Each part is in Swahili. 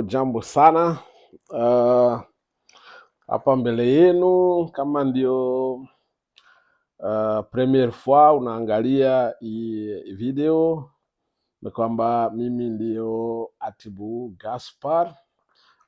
Jambo sana. Hapa mbele yenu kama ndio premiere fois unaangalia hii video, ni kwamba mimi ndio Atibu Gaspar.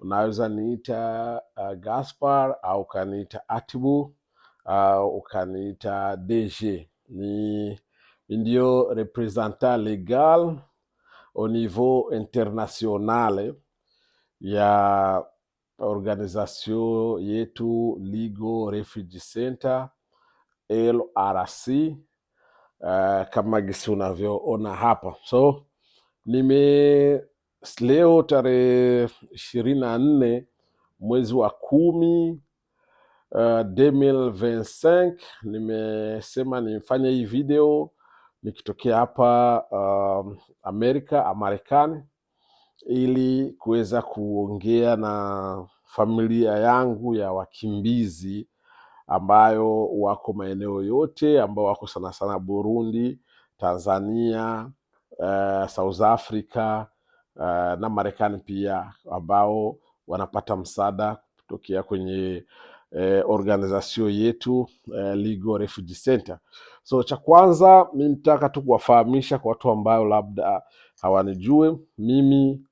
Unaweza niita Gaspar au ukaniita Atibu au ukaniita DG. Ni ndio representant legal au niveau international ya organisation yetu Legal Refugee Center LRC, kama gisi unavyoona hapa. So leo tarehe 24 mwezi wa 10 2025 nimesema nifanye hii video nikitokea hapa Marekani, ili kuweza kuongea na familia yangu ya wakimbizi ambayo wako maeneo yote, ambao wako sana sana Burundi, Tanzania, South Africa, na Marekani pia, ambao wanapata msaada kutokea kwenye organization yetu Legal Refugee Center. So cha kwanza mimi nitaka tu kuwafahamisha kwa watu ambao labda hawanijue, mimi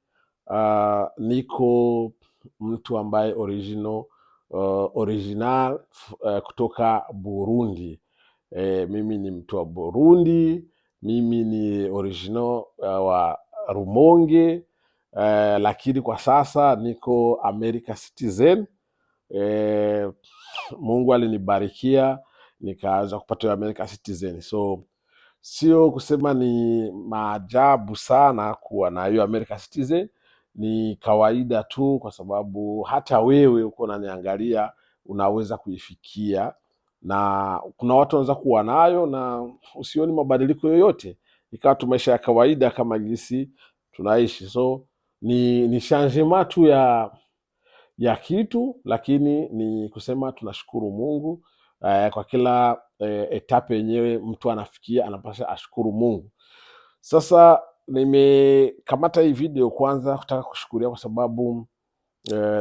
niko mtu ambaye original kutoka Burundi. Mimi ni mtu wa Burundi, mimi ni original wa Rumonge, lakini kwa sasa niko America citizen. Mungu alinibarikia nikaanza kupata America citizen, so sio kusema ni maajabu sana kuwa na hiyo America citizen, ni kawaida tu, kwa sababu hata wewe uko unaniangalia unaweza kuifikia, na kuna watu wanaweza kuwa nayo na usioni mabadiliko yoyote, ikawa tu maisha ya kawaida kama jinsi tunaishi. So ni changement tu ya kitu, lakini ni kusema tunashukuru Mungu kwa kila etape yenyewe mtu anafikia, anapaswa ashukuru Mungu. Sasa nimekamata hii video kwanza kutaka kushukuria, kwa sababu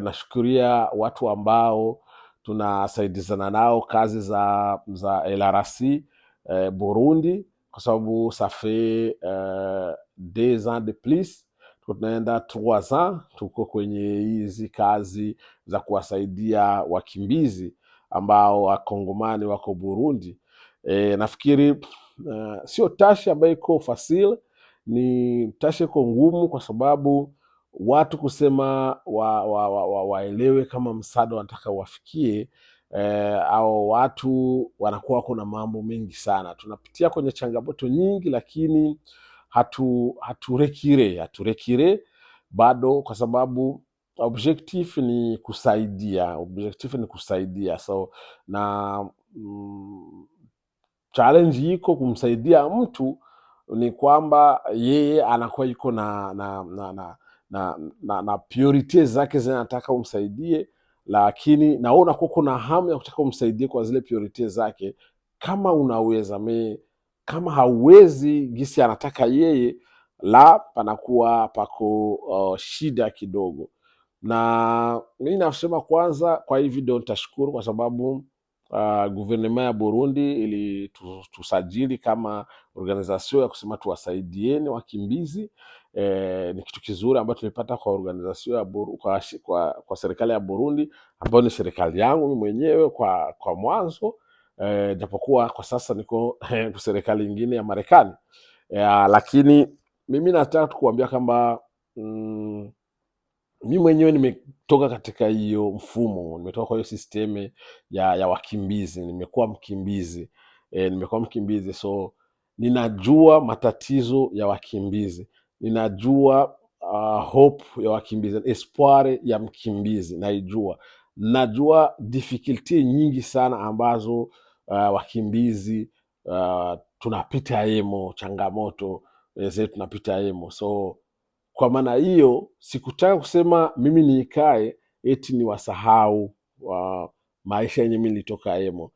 nashukuria watu ambao tunasaidizana nao kazi za LRC Burundi, kwa sababu ça fait 2 ans de plus, tunaenda 3 ans tuko kwenye hizi kazi za kuwasaidia wakimbizi ambao wakongomani wako Burundi. Nafikiri sio tashi ambayo iko facile, ni tashi iko ngumu, kwa sababu watu kusema waelewe kama msaada wanataka wafikie, au watu wanakuwa wako na mambo mengi sana. Tunapitia kwenye changamoto nyingi, lakini haturekire bado, kwa sababu objective ni kusaidia. So na challenge iko kumsaidia mtu, ni kwamba yeye anakuwa yuko na priority zake zinataka umsaidie, lakini na wewe unakuwa kuna hamu ya kutaka umsaidie kwa zile priority zake, kama unaweza. Kama hauwezi gisi anataka yeye, la panakuwa pako shida kidogo. Na mimi nasema kwanza, kwa hii video nitashukuru kwa sababu gouvernement ya Burundi ili tusajili kama organization ya kusema tuwasaidieni wakimbizi. Ni kitu kizuri ambacho tumepata kwa organization ya kwa serikali ya Burundi, ambayo ni serikali yangu mimi mwenyewe kwa mwanzo, japokuwa kwa sasa niko kwa serikali nyingine ya Marekani. Lakini mimi nataka kukuambia kwamba mimi mwenyewe nimetoka katika hiyo mfumo, nimetoka kwa hiyo system ya wakimbizi, nimekuwa mkimbizi. So ninajua matatizo ya wakimbizi, ninajua hope ya wakimbizi, espoir ya mkimbizi naijua. Najua difficulty nyingi sana ambazo wakimbizi tunapita emo, changamoto zetu tunapita emo. So kwa maana hiyo sikutaka kusema mimi niikae eti ni wasahau maisha yenye mi nilitoka emo.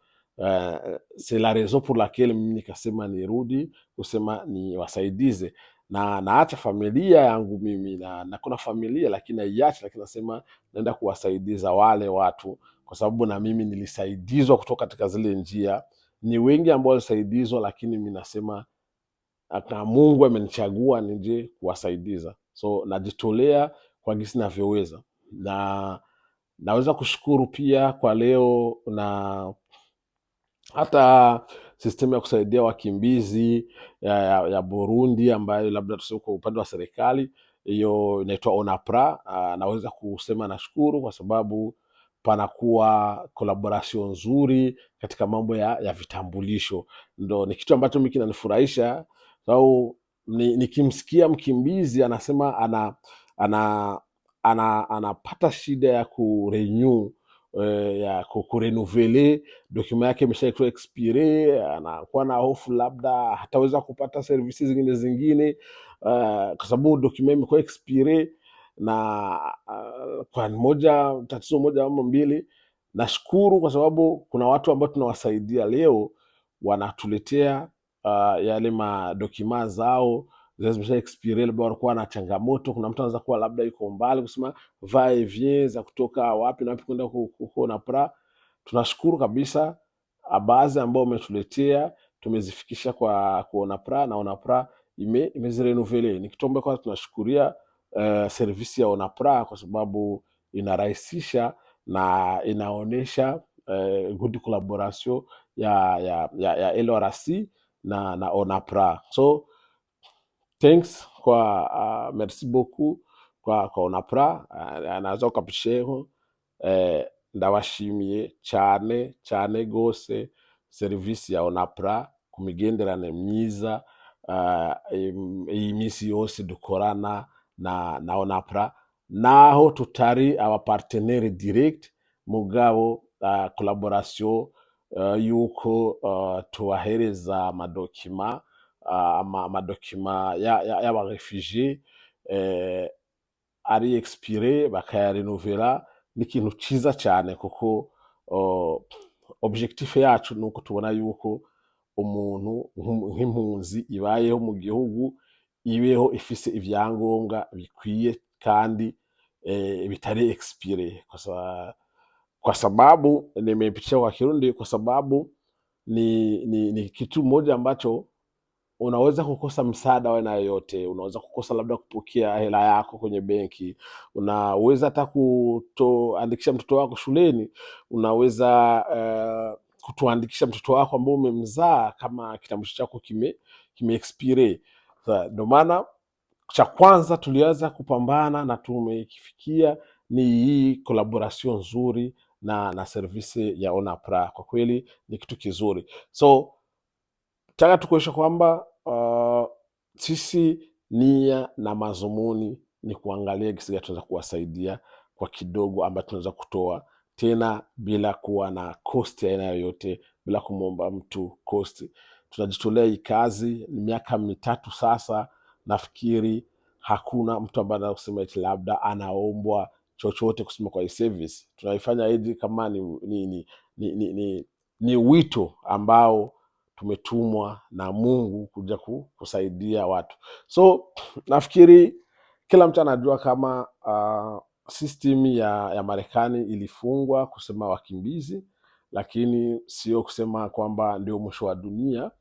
C'est la raison pour laquelle mimi nikasema nirudi kusema ni wasaidize na naacha familia yangu mimi na kuna familia lakini naiacha, lakini nasema naenda kuwasaidiza wale watu, kwa sababu na mimi nilisaidizwa kutoka katika zile njia. Ni wengi ambao walisaidizwa, lakini mi nasema na Mungu amenichagua nije kuwasaidiza, so najitolea kwa gisi navyoweza, na naweza kushukuru pia kwa leo na hata sistemu ya kusaidia wakimbizi ya Burundi ambayo labda tuseme kwa upande wa serikali, hiyo inaitwa ONAPRA. Naweza kusema nashukuru kwa sababu panakuwa collaboration nzuri katika mambo ya vitambulisho. Ndo ni kitu ambacho mimi kinanifurahisha, sababu nikimsikia mkimbizi anasema anapata shida ya kurenew ya kurenuvele dokuma yake imeshaikuwa expire, anakuwa na hofu labda hataweza kupata servisi zingine kwa sababu dokuma imekuwa expire. Na kwa tatizo moja ama mbili, nashukuru kwa sababu kuna watu ambao tunawasaidia leo wanatuletea yale madokima zao zimesha expire, labda wanakuwa na changamoto. Kuna mtu anaweza kuwa labda yuko mbali kusema va et vient za kutoka wapi na wapi kwenda huko na pra. Tunashukuru kabisa baadhi ambao umetuletea, tumezifikisha kwa ONAPRA na ONAPRA imezirenuvele. Ni kitu ambacho tunashukuria servisi ya ONAPRA kwa sababu inarahisisha na inaonesha good collaboration ya LRC na ONAPRA. So thanks merci beaucoup kwa ONAPRA. Naza ukapisheho ndabashimiye cyane cyane gose serivisi ya ONAPRA ku migenderane myiza iyi minsi yose dukorana na ONAPRA, naho tutari abapartenere direct mugabo collaboration yuko tubahereza amadokima y'abarefugie ari expire bakayarenovera. Ni ikintu ciza cyane kuko objectif yacu nuko tubona yuko umuntu nk'impunzi ibayeho mu gihugu ibeho ifise ivyangombwa bikwiye kandi bitari expire, kwa sababu nimepitia kwa Kirundi, kwa sababu ni kitu moja ambacho unaweza kukosa msaada wa aina yoyote. Unaweza kukosa labda kupokea hela yako kwenye benki, unaweza hata kutoandikisha mtoto wako shuleni, unaweza kutoandikisha mtoto wako ambao umemzaa kama kitambulisho chako kime expire. Ndio maana cha kwanza tulianza kupambana na tumekifikia ni hii collaboration nzuri na servisi ya ONAPRA. Kwa kweli ni kitu kizuri. So taka tukuonyesha kwamba sisi nia na mazumuni ni kuangalia gisi gani tunaweza kuwasaidia kwa kidogo ambacho tunaweza kutoa, tena bila kuwa na cost ya aina yoyote, bila kumwomba mtu cost. Tunajitolea hii kazi, ni miaka 3 sasa. Nafikiri hakuna mtu ambaye anaweza kusema eti labda anaombwa chochote kusema kwa hii service. Tunaifanya hivi kama ni wito ambao tumetumwa na Mungu kuja kusaidia watu. So nafikiri kila mtu anajua kama system ya Marekani ilifungwa kusema wakimbizi, lakini sio kusema kwamba ndio mwisho wa dunia.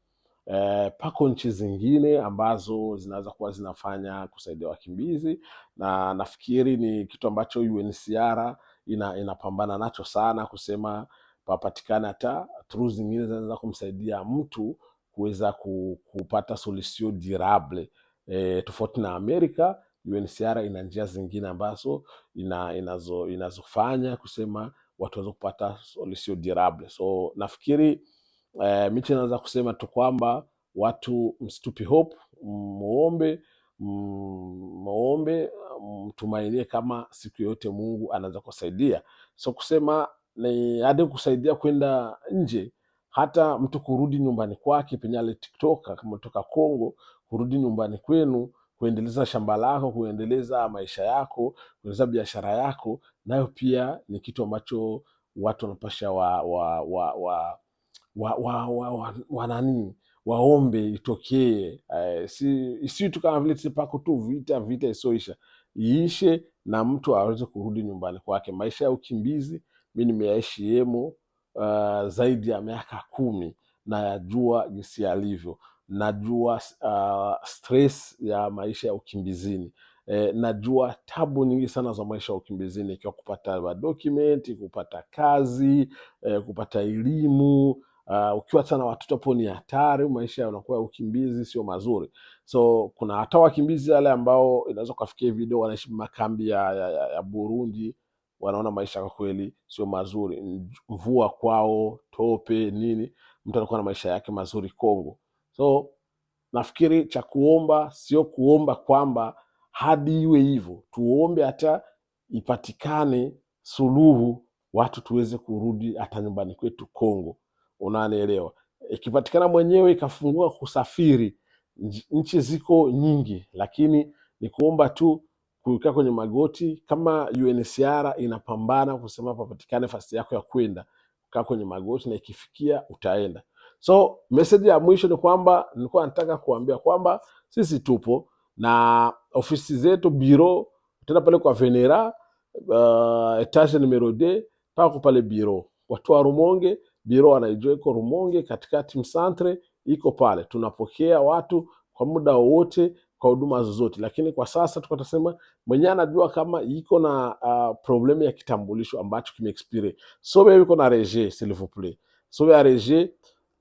Pako nchi zingine ambazo zinaweza kuwa zinafanya kusaidia wakimbizi, na nafikiri ni kitu ambacho UNHCR inapambana nacho sana, kusema papatikana hata through zingine zinaweza kumsaidia mtu kuweza kupata solution durable. Tofauti na Amerika, UNHCR ina njia zingine ambazo inazofanya kusema watu waweze kupata solution durable. So nafikiri miche naweza kusema tu kwamba watu msitupi hope, muombe muombe, mtumainie kama siku yote Mungu anaweza kusaidia. So kusema ni hadi kusaidia kwenda nje, hata mtu kurudi nyumbani kwake penye alitiktoka, kama toka Kongo, kurudi nyumbani kwenu, kuendeleza shamba lako, kuendeleza maisha yako, kuendeleza biashara yako, nayo pia ni kitu ambacho watu wanapasha nani waombe itokee. Si tu kama vile pako tu vita isoisha, iishe na mtu aweze kurudi nyumbani kwake. Maisha ya ukimbizi mi nimeyaishi yemo zaidi ya miaka 10, na yajua jinsi yalivyo. Najua stress ya maisha ya ukimbizini. Najua tabu nyingi sana za maisha ya ukimbizini, ikiwa kupata dokumenti, kupata kazi, kupata elimu. Ukiwa sana watoto hapo ni hatari, maisha yanakuwa ya ukimbizi sio mazuri. So kuna hata wakimbizi wale ambao inaweza kufikia video wanaishi makambi ya Burundi, wanaona maisha kwa kweli sio mazuri, mvua kwao, tope nini, mtu anakuwa na maisha yake mazuri Kongo. So nafikiri cha kuomba sio kuomba kwamba hadi iwe hivyo, tuombe hata ipatikane suluhu, watu tuweze kurudi hata nyumbani kwetu Kongo. Unanielewa? Ikipatikana mwenyewe ikafungua kusafiri, nchi ziko nyingi, lakini ni kuomba tu kukaa kwenye magoti. Kama UNHCR inapambana kusema papatikane nafasi yako ya kwenda, kaa kwenye magoti na ikifikia utaenda. So message ya mwisho ni kwamba nilikuwa nataka kuambia kwamba sisi tupo na ofisi zetu, biro tena pale kwa Venera, etage numero 2 pako pale biro. Watu wa Rumonge, biro wanaijua iko Rumonge katikati msantre, iko pale. Tunapokea watu kwa muda wote kwa huduma zozote, lakini kwa sasa tukatasema mwenyewe anajua kama iko na problem ya kitambulisho ambacho kimeexpire, so wewe iko na reje s'il vous plaît, so ya reje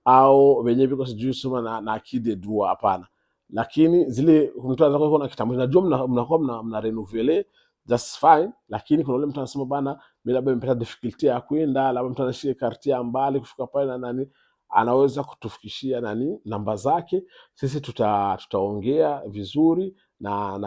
au wenyewe biko sijui soma na akide droit, hapana. Lakini zile mtu anaweza kuwa na kitambulisho, najua mnakuwa mna renouveler, just fine, lakini kuna yule mtu anasema bana mimi labda nimepata difficulty ya kwenda, labda mtu anashika karti ya mbali kufika pale na nani, anaweza kutufikishia nani namba zake. Sisi tutaongea vizuri na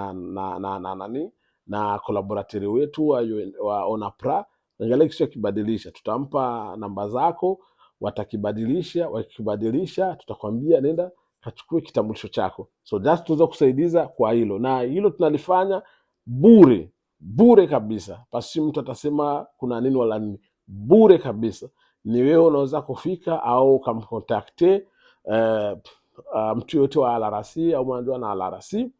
nani na collaborateur wetu wa ONAPRA, angalia kisha kibadilisha, tutampa namba zako, watakibadilisha. Wakibadilisha tutakwambia nenda kachukue kitambulisho chako. So just tuweza kusaidiza kwa hilo, na hilo tunalifanya bure kabisa, pasi mtu atasema kuna nini wala nini, bure kabisa. Ni wewe unaweza kufika au ukamkontakte mtu yote wa LRC au mwanajua na LRC.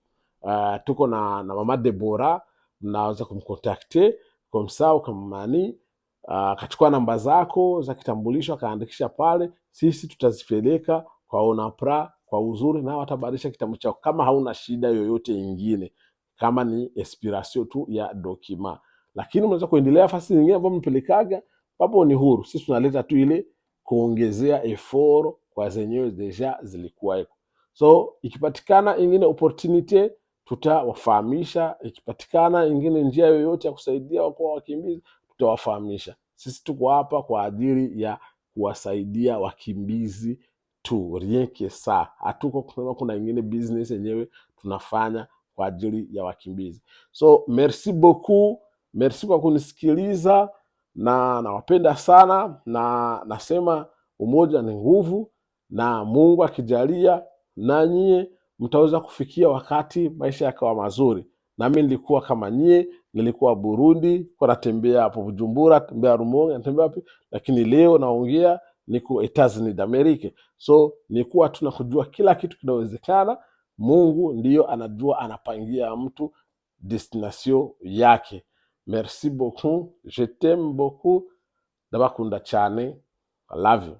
Tuko na mama Debora, mnaweza kumkontakte kwa msao kama mani, akachukua namba zako za kitambulisho akaandikisha pale, sisi tutazipeleka kwa ONAPRA kwa uzuri, na watabadilisha kitambulisho chako kama hauna shida yoyote ingine, kama ni expiration tu ya document. Lakini unaweza kuendelea fasi nyingine ambapo mpelekaga papo, ni huru. Sisi tunaleta tu ile kuongezea effort kwa zenyewe deja zilikuwa iko. So ikipatikana ingine opportunity tutawafahamisha, ikipatikana ingine njia yoyote ya kusaidia kwa wakimbizi tutawafahamisha. Sisi tuko hapa kwa ajili ya kuwasaidia wakimbizi tu, rien que ça. Hatuko kusema kuna ingine business yenyewe tunafanya kwa ajili ya wakimbizi. So merci beaucoup, merci kwa kunisikiliza, na nawapenda sana, na nasema umoja ni nguvu, na Mungu akijalia na nyie mtaweza kufikia wakati maisha yakawa mazuri. Na mimi nilikuwa kama nyie, nilikuwa Burundi, kwa natembea hapo Bujumbura, natembea Rumonge, natembea wapi, lakini leo naongea niko Etats-Unis d'Amerique. So nilikuwa tunakujua kila kitu kinawezekana. Mungu ndiyo anajua, anapangia mtu destination yake. Merci beaucoup, je t'aime beaucoup, ndabakunda cyane, I love you.